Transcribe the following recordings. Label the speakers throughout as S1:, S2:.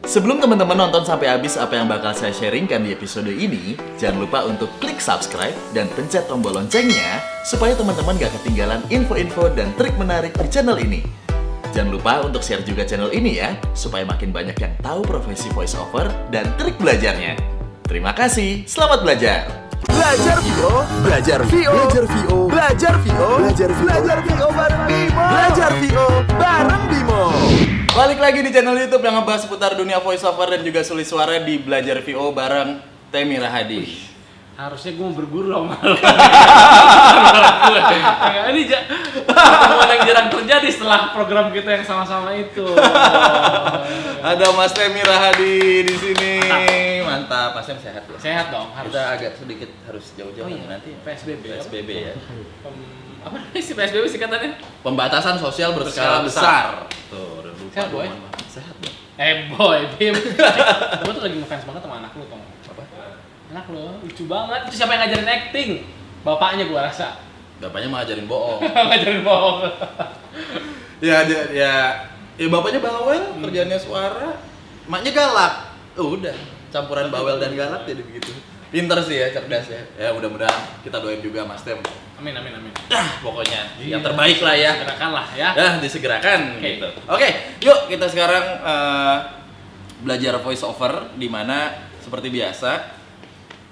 S1: Sebelum teman-teman nonton sampai habis apa yang bakal saya sharingkan di episode ini, jangan lupa untuk klik subscribe dan pencet tombol loncengnya supaya teman-teman gak ketinggalan info-info dan trik menarik di channel ini. Jangan lupa untuk share juga channel ini ya, supaya makin banyak yang tahu profesi voice over dan trik belajarnya. Terima kasih, selamat belajar!
S2: Belajar VO, belajar VO, belajar VO, belajar VO, belajar VO, belajar VO bareng Bimo. Belajar VO bareng Bimo.
S1: Balik lagi di channel YouTube yang ngebahas seputar dunia voice over dan juga sulit suara di Belajar VO bareng Temi Rahadi.
S3: Harusnya gue mau berguru dong. Ini pertemuan yang jarang terjadi setelah program kita yang sama-sama itu.
S1: Ada Mas Temi Rahadi di sini. Mantap, Mas Temi sehat ya?
S3: Sehat dong, harus.
S1: Kita agak sedikit harus jauh-jauh nanti.
S3: PSBB.
S1: PSBB ya.
S3: Apa sih PSBB singkatannya?
S1: Pembatasan sosial berskala besar. Tuh, udah lupa.
S3: Sehat, Boy?
S1: Sehat, Boy.
S3: Boy, Bim. Gue tuh lagi ngefans banget sama anak lu, tau gak?
S1: Apa?
S3: Anak lu, lucu banget. Itu siapa yang ngajarin acting? Bapaknya gue rasa.
S1: Bapaknya mau ngajarin bohong.
S3: Ngajarin bohong.
S1: Ya bapaknya bawel, kerjaannya suara. Maknya galak. Udah, campuran bawel dan galak jadi begitu. Pinter sih ya, cerdas ya. Ya mudah-mudahan kita doain juga Mas Tem.
S3: Amin.
S1: Pokoknya yang terbaik lah ya.
S3: Segerakan lah ya.
S1: Disegerakan
S3: Oke.
S1: gitu. Oke, yuk kita sekarang belajar voice over di mana seperti biasa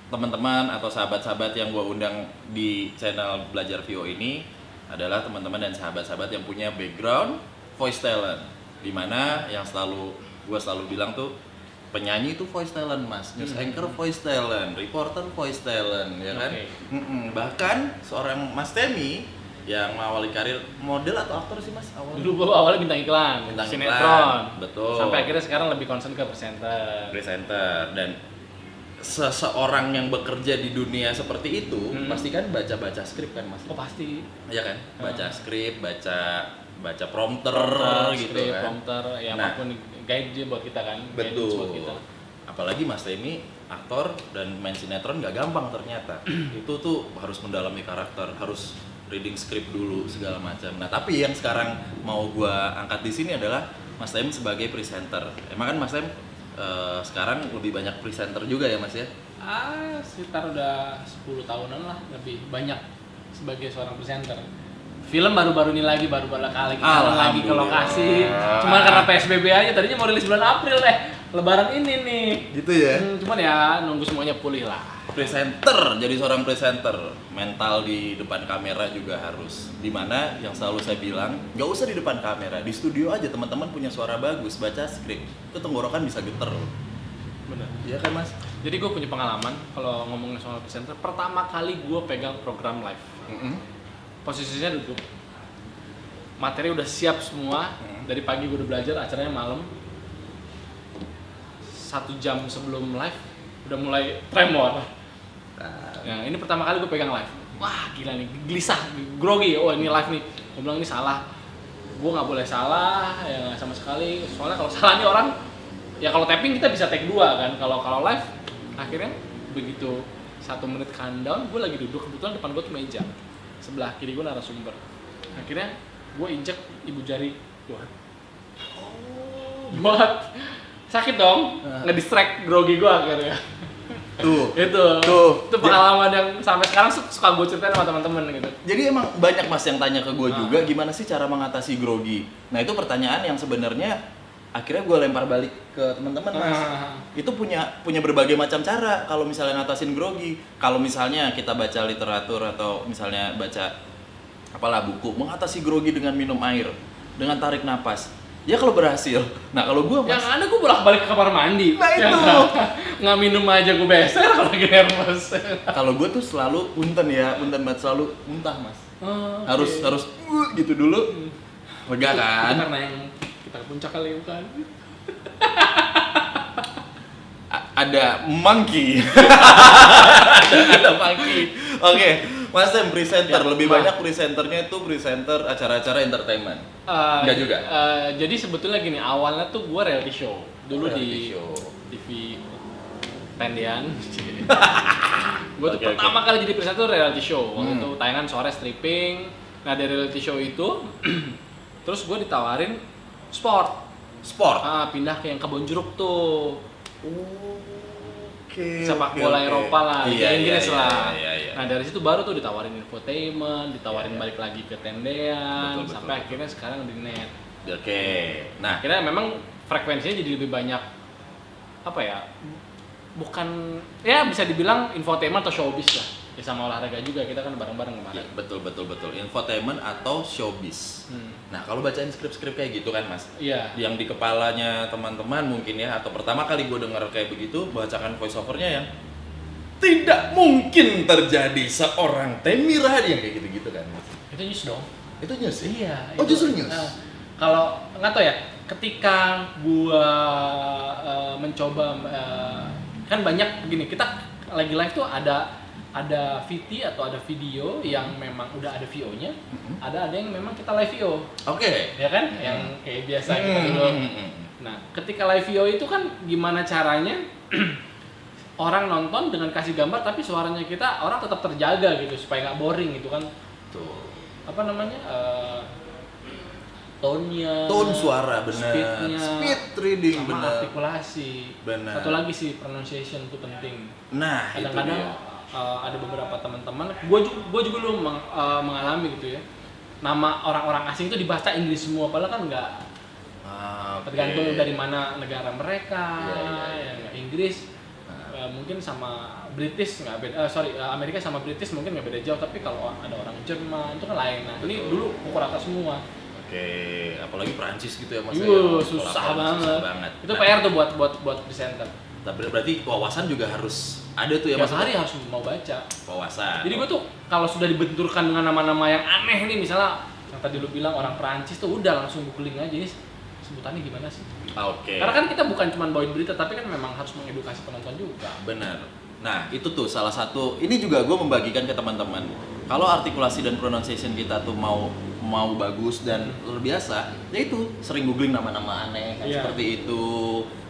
S1: teman-teman atau sahabat-sahabat yang gue undang di channel Belajar VO ini adalah teman-teman dan sahabat-sahabat yang punya background voice talent. Di mana yang gue selalu bilang tuh penyanyi itu voice talent mas, news anchor voice talent, reporter voice talent, ya kan?
S3: Okay.
S1: Bahkan seorang Mas Temi yang mengawali karir model atau aktor sih mas awalnya?
S3: Dulu gue awalnya bintang iklan, sinetron.
S1: Betul.
S3: Sampai akhirnya sekarang lebih concern ke presenter.
S1: Dan seseorang yang bekerja di dunia seperti itu pasti kan baca skrip kan mas?
S3: Oh pasti.
S1: Iya kan? Baca skrip, baca prompter gitu
S3: skrip,
S1: kan?
S3: Prompter, ya
S1: Nah,
S3: apapun guide dia buat kita kan. Guidance
S1: betul.
S3: Buat kita.
S1: Apalagi Mas Temi aktor dan main sinetron nggak gampang ternyata. Itu tuh harus mendalami karakter, harus reading script dulu segala macam. Nah tapi yang sekarang mau gua angkat di sini adalah Mas Temi sebagai presenter. Emang kan Mas Temi sekarang lebih banyak presenter juga ya Mas ya?
S3: Sekitar udah 10 tahunan lah, lebih banyak sebagai seorang presenter. Film baru-baru ini lagi, baru kali kita lagi ke lokasi. Cuman karena PSBB aja, tadinya mau rilis bulan April deh. Lebaran ini nih.
S1: Gitu ya?
S3: Cuman ya nunggu semuanya pulih lah.
S1: Presenter, jadi seorang presenter, mental di depan kamera juga harus. Dimana yang selalu saya bilang, nggak usah di depan kamera, di studio aja teman-teman punya suara bagus, baca skrip, itu tenggorokan bisa geter.
S3: Bener.
S1: Iya kan mas?
S3: Jadi gue punya pengalaman kalau ngomongin soal presenter. Pertama kali gue pegang program live. Posisinya duduk, materi udah siap semua. Dari pagi gue udah belajar, acaranya malam. 1 jam sebelum live udah mulai tremor. Nah, ini pertama kali gue pegang live. Wah gila nih, gelisah, grogi. Oh ini live nih. Gue bilang ini salah. Gue nggak boleh salah, ya sama sekali. Soalnya kalau salah nih orang, ya kalau tapping kita bisa take 2 kan. Kalau live, akhirnya begitu 1 menit countdown, gue lagi duduk, kebetulan depan gue tuh meja. Sebelah kiri gue narasumber. Akhirnya gue injek ibu jari gue. Buat sakit dong, ngedistract grogi gue akhirnya. Itu pengalaman yang sampai sekarang suka gue ceritain sama teman-teman gitu.
S1: Jadi emang banyak mas yang tanya ke gue juga gimana sih cara mengatasi grogi. Nah itu pertanyaan yang sebenarnya akhirnya gue lempar balik ke teman-teman mas. Itu punya berbagai macam cara kalau misalnya ngatasin grogi. Kalau misalnya kita baca literatur atau misalnya baca buku mengatasi grogi dengan minum air, dengan tarik napas. Ya kalau berhasil. Nah kalau gue mas,
S3: yang ada gue bolak-balik ke kamar mandi.
S1: Nah itu
S3: nggak minum aja gue beser kalau lagi nervous.
S1: Kalau gue tuh selalu punten banget, selalu muntah mas.
S3: Okay.
S1: Harus gitu dulu. Lega kan?
S3: Itu karena yang kita ke puncak kali bukan?
S1: Ada monkey. ada monkey. Oke. Mas Tem, presenter, lebih banyak presenternya itu presenter acara-acara entertainment. Enggak juga?
S3: Jadi sebetulnya gini, awalnya tuh gue reality show. Dulu di TV Tendian. Gue tuh pertama kali jadi presenter reality show. Waktu itu tayangan sore stripping. Nah dari reality show itu, terus gue ditawarin sport.
S1: Sport.
S3: Pindah ke yang Kebon Jeruk tuh.
S1: Oke.
S3: Sepak bola Eropa lah,
S1: Iya,
S3: Inggris
S1: iya,
S3: lah.
S1: iya, iya.
S3: Nah dari situ baru tuh ditawarin infotainment, ditawarin balik lagi ke tendean,
S1: Betul,
S3: sampai
S1: betul.
S3: akhirnya sekarang di net.
S1: Oke. Nah,
S3: Akhirnya memang frekuensinya jadi lebih banyak, apa ya? Bukan, ya bisa dibilang infotainment atau showbiz lah. Ya sama olahraga juga, kita kan bareng-bareng kemarin.
S1: ya, betul. Infotainment atau showbiz. Nah, kalau bacain skrip-skrip kayak gitu kan, Mas.
S3: Iya.
S1: Yang di kepalanya teman-teman mungkin ya, atau pertama kali gue denger kayak begitu, bacakan voice overnya yang tidak mungkin terjadi seorang Temi Rahadi yang kayak gitu-gitu kan.
S3: Itu news dong.
S1: Itu news ya?
S3: Iya.
S1: Oh,
S3: itu.
S1: justru news?
S3: Kalau nggak tahu ya, ketika gua mencoba kan banyak begini, kita lagi live tuh ada VT atau ada video yang memang udah ada VO-nya, ada yang memang kita live VO.
S1: Oke.
S3: Ya kan? Yang kayak biasa kita dulu. Nah, ketika live VO itu kan gimana caranya orang nonton dengan kasih gambar tapi suaranya kita orang tetap terjaga gitu supaya nggak boring gitu kan.
S1: Tuh.
S3: Apa namanya? Tone-nya,
S1: Tone suara benar.
S3: speed-nya,
S1: Speed reading
S3: sama
S1: benar.
S3: artikulasi.
S1: Benar.
S3: Satu lagi sih pronunciation itu penting.
S1: Nah, itu
S3: Kadang-kadang
S1: dia.
S3: ada beberapa teman-teman, gue juga dulu mengalami gitu ya. Nama orang-orang asing itu dibaca Inggris semua, padahal kan enggak. Tergantung dari mana negara mereka.
S1: Iya.
S3: Yang Inggris mungkin sama British nggak beda. Amerika sama British mungkin nggak beda jauh, tapi kalau ada orang Jerman itu kan lain. Nah, ini dulu pukul rata semua.
S1: Oke, apalagi Prancis gitu ya Mas.
S3: Susah banget. Itu PR tuh buat presenter.
S1: Tapi berarti wawasan juga harus ada tuh ya Mas.
S3: Tiap hari harus mau baca.
S1: Wawasan.
S3: Jadi gue tuh kalau sudah dibenturkan dengan nama-nama yang aneh nih, misalnya yang tadi lu bilang orang Prancis tuh udah langsung googling aja ini sebutannya gimana sih?
S1: Oke.
S3: Karena kan kita bukan cuma bawain berita, tapi kan memang harus mengedukasi penonton juga.
S1: Benar. Nah, itu tuh salah satu. Ini juga gue membagikan ke teman-teman. Kalau artikulasi dan pronunciation kita tuh mau bagus dan luar biasa, ya itu sering googling nama-nama aneh kan, seperti itu,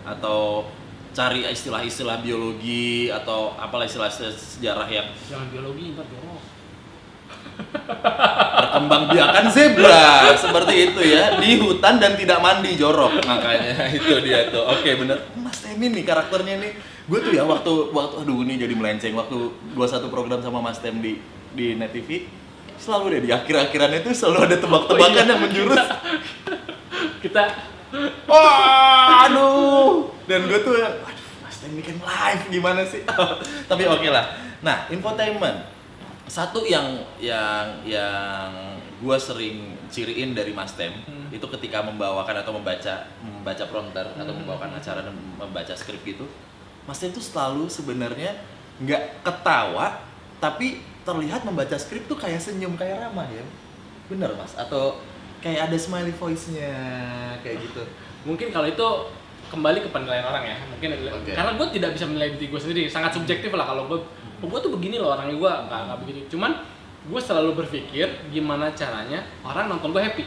S1: atau cari istilah-istilah biologi atau apalah istilah-istilah sejarah yang
S3: Jangan biologi, ntar jorok.
S1: perkembangbiakan zebra seperti itu ya, di hutan dan tidak mandi jorok, makanya itu dia tuh. Oke, bener Mas Temi nih karakternya nih. Gue tuh ya waktu aduh ini jadi melenceng, waktu gua satu program sama Mas Tem di Net TV, selalu deh di akhir-akhiran itu selalu ada tebak-tebakan yang menjurus.
S3: Kita
S1: Aduh. Dan gue tuh aduh Mas Tem bikin live gimana sih? Tapi oke lah. Nah, infotainment. Satu yang gue sering ciriin dari Mas Tem itu ketika membawakan atau membaca prompter atau membawakan acara dan membaca skrip gitu, Mas Tem tuh selalu sebenarnya nggak ketawa tapi terlihat membaca skrip tuh kayak senyum, kayak ramah ya. Bener Mas? Atau kayak ada smiley voice-nya kayak gitu?
S3: mungkin kalau itu kembali ke penilaian orang ya, mungkin karena gue tidak bisa menilai diri gue sendiri, sangat subjektif lah. Kalau gue tuh begini loh orangnya, gue nggak begitu. Cuman gue selalu berpikir gimana caranya orang nonton gue happy,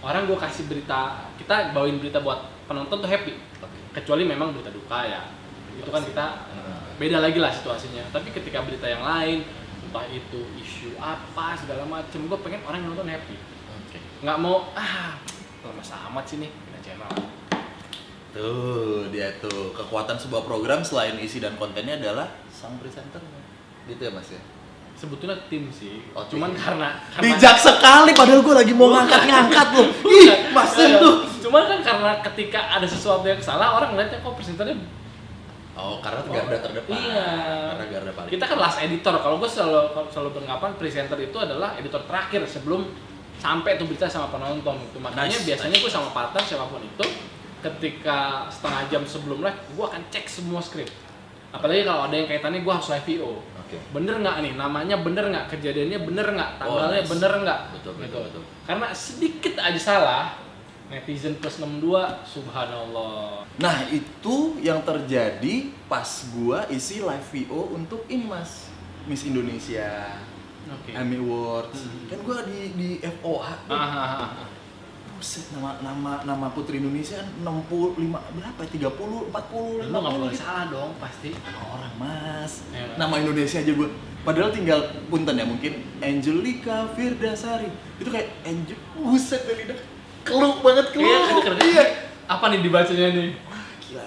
S3: orang gue kasih berita, kita bawain berita buat penonton tuh happy. Kecuali memang berita duka ya, itu kan kita beda lagi lah situasinya. Tapi ketika berita yang lain, entah itu isu apa segala macem, gue pengen orang yang nonton happy. Nggak mau lemas amat sih nih, kita channel.
S1: Tuh, dia tuh. Kekuatan sebuah program selain isi dan kontennya adalah sang presenternya. Gitu ya Mas ya?
S3: Sebetulnya tim sih,
S1: Oh,
S3: cuman
S1: tim.
S3: karena
S1: Bijak sekali, padahal gue lagi mau ngangkat tuh. Ih, Mas Tem tuh.
S3: Cuman kan karena ketika ada sesuatu yang salah, orang ngeliatnya kok presenternya.
S1: Oh, karena garda terdepan.
S3: Iya.
S1: Karena garda paling.
S3: Kita kan last editor. Kalau gue selalu beranggapan presenter itu adalah editor terakhir sebelum sampai tuh berita sama penonton itu. Makanya biasanya gue sama partner siapapun itu, ketika setengah jam sebelum live, gue akan cek semua skrip. Apalagi kalau ada yang kaitannya gue harus live VO. Bener nggak nih, namanya bener nggak, kejadiannya bener nggak, tanggalnya bener nggak,
S1: betul.
S3: Karena sedikit aja salah, netizen plus 62, subhanallah.
S1: Nah, itu yang terjadi pas gua isi live VO untuk ini Mas, Miss Indonesia, Emmy Awards. Kan gua di FOH. Buset, nama Putri Indonesia 65 berapa? 30, 40, 50.
S3: Lu nggak boleh salah dong, pasti.
S1: Orang Mas.
S3: Ya,
S1: Nama Indonesia aja gua. Padahal tinggal punten ya mungkin Angelika Firdasari. Itu kayak Angel, buset dari lidah. Keluh banget.
S3: Iya. Apa nih dibacanya nih?
S1: Gila,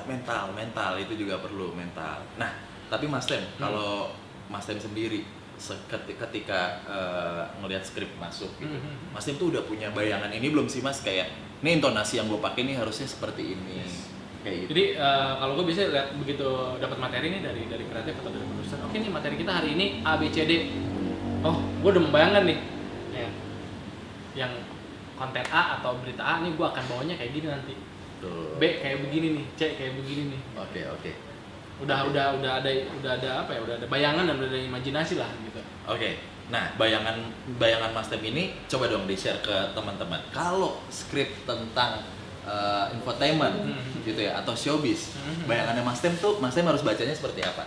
S1: mental itu juga perlu mental. Nah, tapi Mas Tem, kalau Mas Tem sendiri ketika ngelihat skrip masuk gitu, Mas Tem tuh udah punya bayangan ini belum sih Mas, kayak ini intonasi yang gue pakai nih harusnya seperti ini, kayak gitu.
S3: Jadi kalau gue bisa lihat begitu dapat materi nih dari kreatif atau dari produser, oke nih materi kita hari ini A B C D, oh gue udah membayangkan nih ya, yang konten A atau berita A nih gue akan bawanya kayak gini nanti,
S1: Tuh.
S3: B kayak begini nih, C kayak begini nih.
S1: Oke.
S3: Udah ada apa ya, udah ada bayangan dan udah ada imajinasi lah gitu.
S1: Oke. Nah, bayangan Mas Tem ini coba dong di-share ke teman-teman. Kalau skrip tentang infotainment gitu ya atau showbiz, bayangannya Mas Tem harus bacanya seperti apa?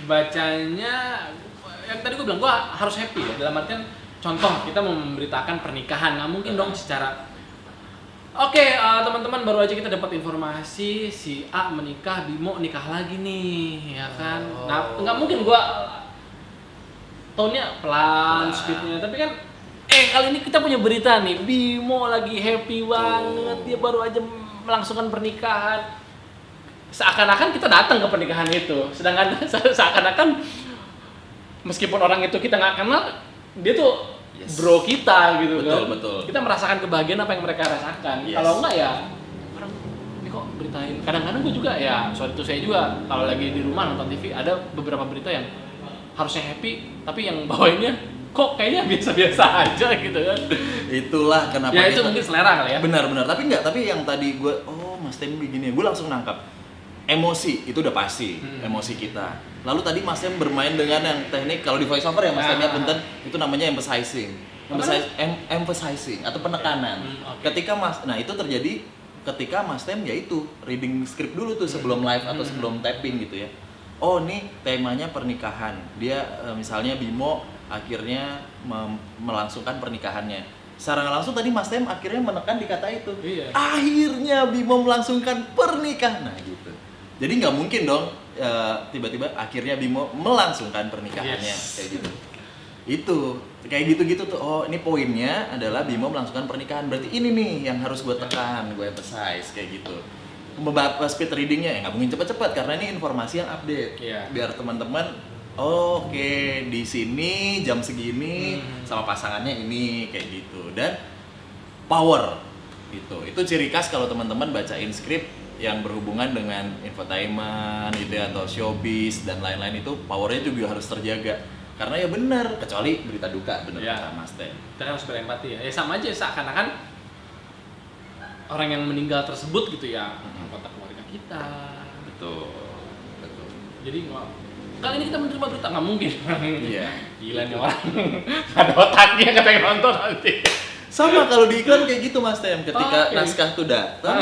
S3: Bacanya yang tadi gue bilang, gue harus happy ya, dalam artian contoh kita mau memberitakan pernikahan, nggak mungkin dong secara teman-teman, baru aja kita dapat informasi si A menikah, Bimo nikah lagi nih, ya kan? Nah, nggak mungkin gua tone-nya pelan, speed-nya, tapi kan kali ini kita punya berita nih, Bimo lagi happy banget, dia baru aja melangsungkan pernikahan. Seakan-akan kita datang ke pernikahan itu, sedangkan seakan-akan meskipun orang itu kita nggak kenal, dia tuh bro kita gitu.
S1: Betul.
S3: Kita merasakan kebahagiaan apa yang mereka rasakan.
S1: Yes.
S3: Kalau enggak ya orang ini kok beritain. Kadang-kadang gue juga ya, soal itu saya juga kalau lagi di rumah nonton TV ada beberapa berita yang harusnya happy tapi yang bawainnya kok kayaknya biasa-biasa aja gitu kan.
S1: Itulah kenapa
S3: ya itu mungkin selera kali ya.
S1: Benar. Tapi yang tadi gue Mas Tem begini, gue langsung nangkap. Emosi itu udah pasti, emosi kita. Lalu tadi Mas Tem bermain dengan yang teknik, kalau di voice over ya Mas Tem ya punten, itu namanya emphasizing atau penekanan. Ketika itu terjadi ketika Mas Tem yaitu reading script dulu tuh sebelum live atau sebelum tapping gitu ya. Oh nih temanya pernikahan, dia misalnya Bimo akhirnya melangsungkan pernikahannya. Secara nggak langsung tadi Mas Tem akhirnya menekan di kata itu.
S3: Iya.
S1: Akhirnya Bimo melangsungkan pernikahan, nah gitu. Jadi nggak mungkin dong tiba-tiba akhirnya Bimo melangsungkan pernikahannya, kayak gitu. Itu kayak gitu-gitu tuh. Oh ini poinnya adalah Bimo melangsungkan pernikahan. Berarti ini nih yang harus gue tekan, gue emphasize kayak gitu. Speed readingnya ya nggak mungkin cepat-cepat karena ini informasi yang update.
S3: Iya.
S1: Biar teman-teman oke, di sini jam segini sama pasangannya ini kayak gitu. Dan power itu ciri khas kalau teman-teman bacain skrip yang berhubungan dengan infotainment gitu ya, atau showbiz dan lain-lain, itu powernya juga harus terjaga karena ya benar, kecuali berita duka benar kata Mas Tem.
S3: Kita harus berempati ya. Ya sama aja seakan-akan orang yang meninggal tersebut gitu ya, anggota keluarga kita.
S1: Betul.
S3: Jadi kali ini kita menerima berita, nggak mungkin.
S1: Iya.
S3: Gila nih orang. Nggak ada otaknya kata yang nonton nanti.
S1: Sama kalau di iklan kayak gitu Mas Tem, ketika
S3: Oke.
S1: naskah tuh datang,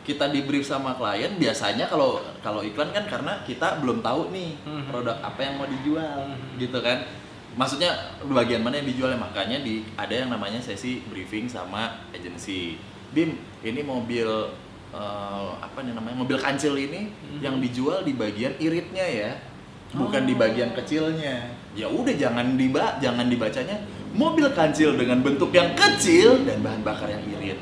S1: kita di brief sama klien, biasanya kalau iklan kan karena kita belum tahu nih produk apa yang mau dijual, gitu kan. Maksudnya bagian mana yang dijual, makanya ada yang namanya sesi briefing sama agensi. Bim, ini mobil mobil kancil ini yang dijual di bagian iritnya ya, bukan di bagian kecilnya. Ya udah jangan dibacanya mobil kancil dengan bentuk yang kecil dan bahan bakar yang irit.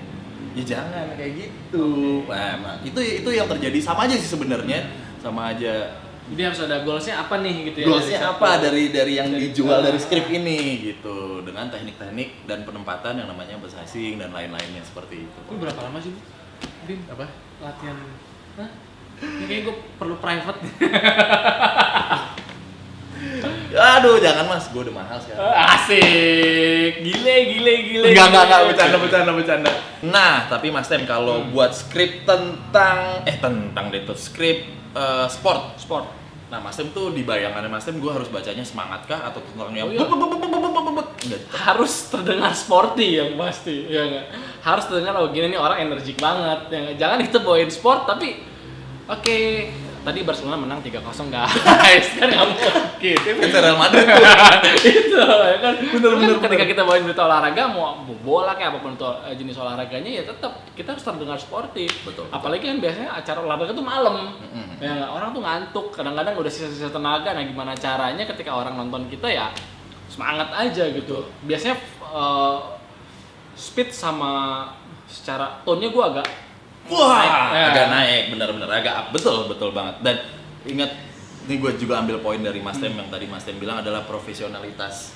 S1: Ya jangan kayak gitu. Nah, itu yang terjadi, sama aja sih sebenarnya, sama aja.
S3: Jadi harus ada goalsnya apa nih gitu ya?
S1: Goalsnya apa dari yang dijual dari skrip ini gitu, dengan teknik-teknik dan penempatan yang namanya emphasizing dan lain-lainnya seperti itu.
S3: Lu berapa lama sih, Bim?
S1: Apa?
S3: Latihan? Hah? Ini kayaknya gue perlu private.
S1: Aduh, jangan Mas, gue udah mahal sekarang.
S3: Asik, gile.
S1: Enggak, bercanda. Nah, tapi Mas Tem kalau buat skrip tentang skrip sport. Nah, Mas Tem tuh di bayangannya Mas Tem gue harus bacanya semangat kah atau tentang yang enggak?
S3: Harus terdengar sporty yang pasti, ya enggak? Harus terdengar gini nih orang energik banget. Ya nggak? Jangan kita bawain sport tapi oke. Tadi Barcelona menang 3-0 guys, kan nggak mungkin.
S1: Itu Real Madrid tuh.
S3: Itu ya kan.
S1: Bener.
S3: Ketika kita bawain berita olahraga, mau bola kayak apapun itu jenis olahraganya, ya tetap kita harus terdengar sporty.
S1: Betul.
S3: Apalagi kan biasanya acara olahraga tuh malam. Ya nggak? Orang tuh ngantuk, kadang-kadang udah sisa-sisa tenaga. Nah gimana caranya ketika orang nonton kita ya semangat aja gitu. Biasanya speed sama secara tone-nya gue agak
S1: wah,
S3: naik.
S1: agak naik, benar-benar agak up. Betul banget. Dan ingat, ini gue juga ambil poin dari Mas Tem yang tadi Mas Tem bilang adalah profesionalitas.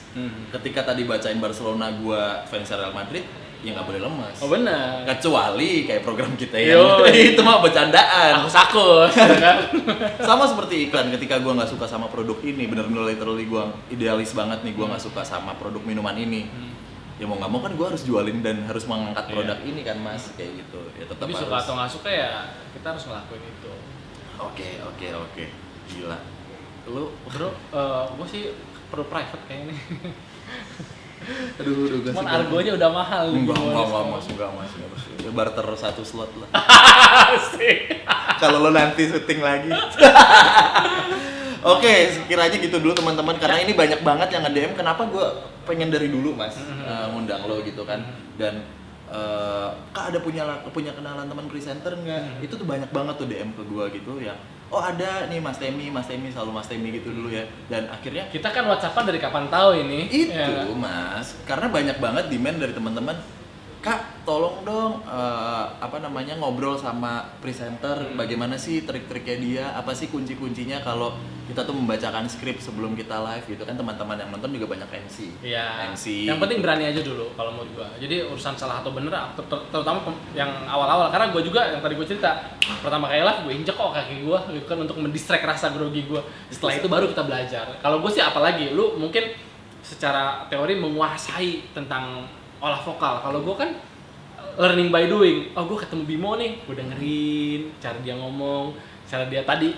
S1: Ketika tadi bacain Barcelona, gue fans Real Madrid, ya nggak boleh lemas.
S3: Oh benar.
S1: Kecuali kayak program kita
S3: Yo,
S1: yang itu mah bercandaan.
S3: Sakus kan.
S1: Sama seperti iklan, ketika gue nggak suka sama produk ini, bener-bener literally gue idealis banget nih, gue nggak suka sama produk minuman ini. Ya mau nggak mau kan gue harus jualin dan harus mengangkat produk ini kan mas, kayak gitu. Ya tetap
S3: Tapi
S1: harus.
S3: suka atau nggak suka ya kita harus ngelakuin itu.
S1: Oke. Gila. Lu
S3: Bro, gue sih perlu private kayaknya nih.
S1: aduh
S3: Cuman argonya udah mahal.
S1: Enggak mas. Ya, barter 1 slot lah.
S3: Asik.
S1: Kalau lo nanti syuting lagi. Oke, sekiranya gitu dulu teman-teman, karena ini banyak banget yang nge-DM. Kenapa gue pengen dari dulu mas ngundang lo gitu kan. Dan Kak ada punya kenalan teman presenter nggak? Itu tuh banyak banget tuh DM ke gue gitu ya. Oh ada nih Mas Temi selalu Mas Temi gitu dulu ya. Dan akhirnya
S3: Kita kan WhatsAppan dari kapan tahu ini?
S1: itu
S3: Ya.
S1: mas, karena banyak banget demand dari teman-teman. Kak, tolong dong ngobrol sama presenter, bagaimana sih trik-triknya dia, apa sih kunci-kuncinya kalau kita tuh membacakan skrip sebelum kita live gitu kan. Teman-teman yang nonton juga banyak MC.
S3: Iya.
S1: MC.
S3: Yang penting berani aja dulu kalau menurut gua. Jadi urusan salah atau bener, terutama yang awal-awal. Karena gua juga yang tadi gua cerita, pertama kali live gua injek kok kaki gua gitu kan untuk mendistract rasa grogi gua. Setelah itu baru kita belajar. Kalau gua sih apalagi, lu mungkin secara teori menguasai tentang olah vokal. Kalau gue kan learning by doing. Oh, gue ketemu Bimo nih, gue dengerin cara dia ngomong, cara dia tadi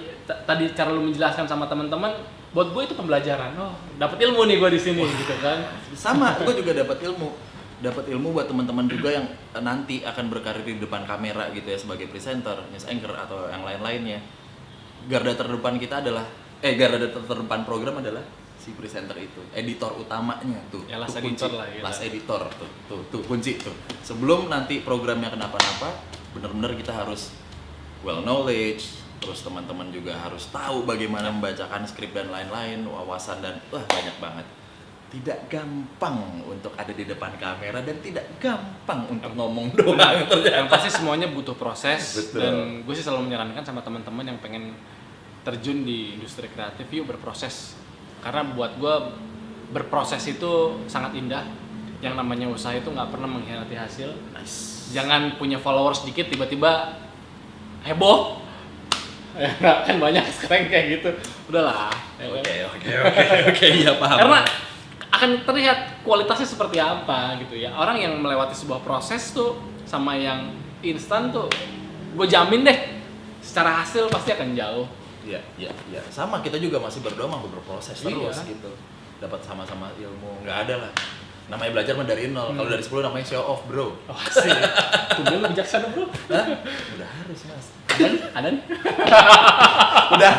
S3: cara lu menjelaskan sama teman-teman. Buat gue itu pembelajaran. Oh, dapat ilmu nih gue di sini gitu kan.
S1: Sama, gue juga dapat ilmu buat teman-teman juga yang nanti akan berkarir di depan kamera gitu ya, sebagai presenter, news anchor atau yang lain-lainnya. Garda terdepan program adalah si presenter itu, editor utamanya tuh.
S3: Ya, last
S1: tuh
S3: editor
S1: kunci.
S3: lah gitu.
S1: Last editor tuh kunci tuh. Sebelum nanti programnya kenapa-napa, bener-bener kita harus well knowledge, terus teman-teman juga harus tahu bagaimana membacakan skrip dan lain-lain, wawasan dan banyak banget. Tidak gampang untuk ada di depan kamera dan tidak gampang untuk ngomong doang
S3: Yang pasti semuanya butuh proses.
S1: Betul.
S3: Dan gue sih selalu menyarankan sama teman-teman yang pengen terjun di industri kreatif, yuk berproses. Karena buat gue berproses itu sangat indah. Yang namanya usaha itu nggak pernah mengkhianati hasil.
S1: Nice.
S3: Jangan punya followers sedikit tiba-tiba heboh. Ya, kan banyak sekarang kayak gitu. Udahlah.
S1: Oke, iya paham.
S3: Karena akan terlihat kualitasnya seperti apa gitu ya. Orang yang melewati sebuah proses tuh sama yang instan tuh, gue jamin deh secara hasil pasti akan jauh.
S1: Iya. Sama, kita juga masih berdoa mau berproses terus
S3: Iya.
S1: gitu. Dapat sama-sama ilmu, nggak ada lah. Namanya belajar mah dari 0. Kalau dari 10 namanya show off, bro.
S3: Oh, sih. Tuh lu bijaksana, Bro.
S1: Hah? Udah harus, Mas.
S3: Ada nih.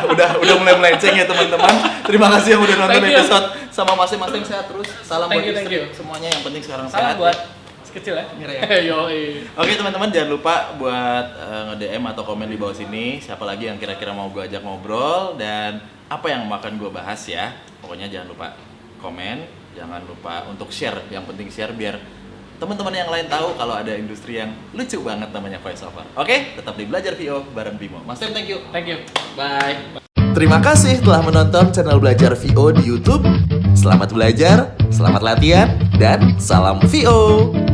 S1: udah mulai melenceng ya teman-teman. Terima kasih yang udah nonton
S3: Thank you.
S1: episode sama masing-masing sehat terus. Salam
S3: Thank
S1: buat
S3: you, thank
S1: istri.
S3: you.
S1: Semuanya yang penting sekarang
S3: Salam
S1: sehat.
S3: buat
S1: ya.
S3: kecil ya.
S1: Ngeri ya.
S3: Yoi.
S1: Oke teman-teman, jangan lupa buat nge-DM atau komen di bawah sini siapa lagi yang kira-kira mau gue ajak ngobrol dan apa yang akan gue bahas ya. Pokoknya jangan lupa komen, jangan lupa untuk share. Yang penting share biar teman-teman yang lain tahu kalau ada industri yang lucu banget namanya voiceover. Oke, tetap di Belajar VO bareng Bimo. Mas Tem, thank you.
S3: Thank you.
S1: Bye.
S2: Terima kasih telah menonton channel Belajar VO di YouTube. Selamat belajar, selamat latihan, dan salam VO.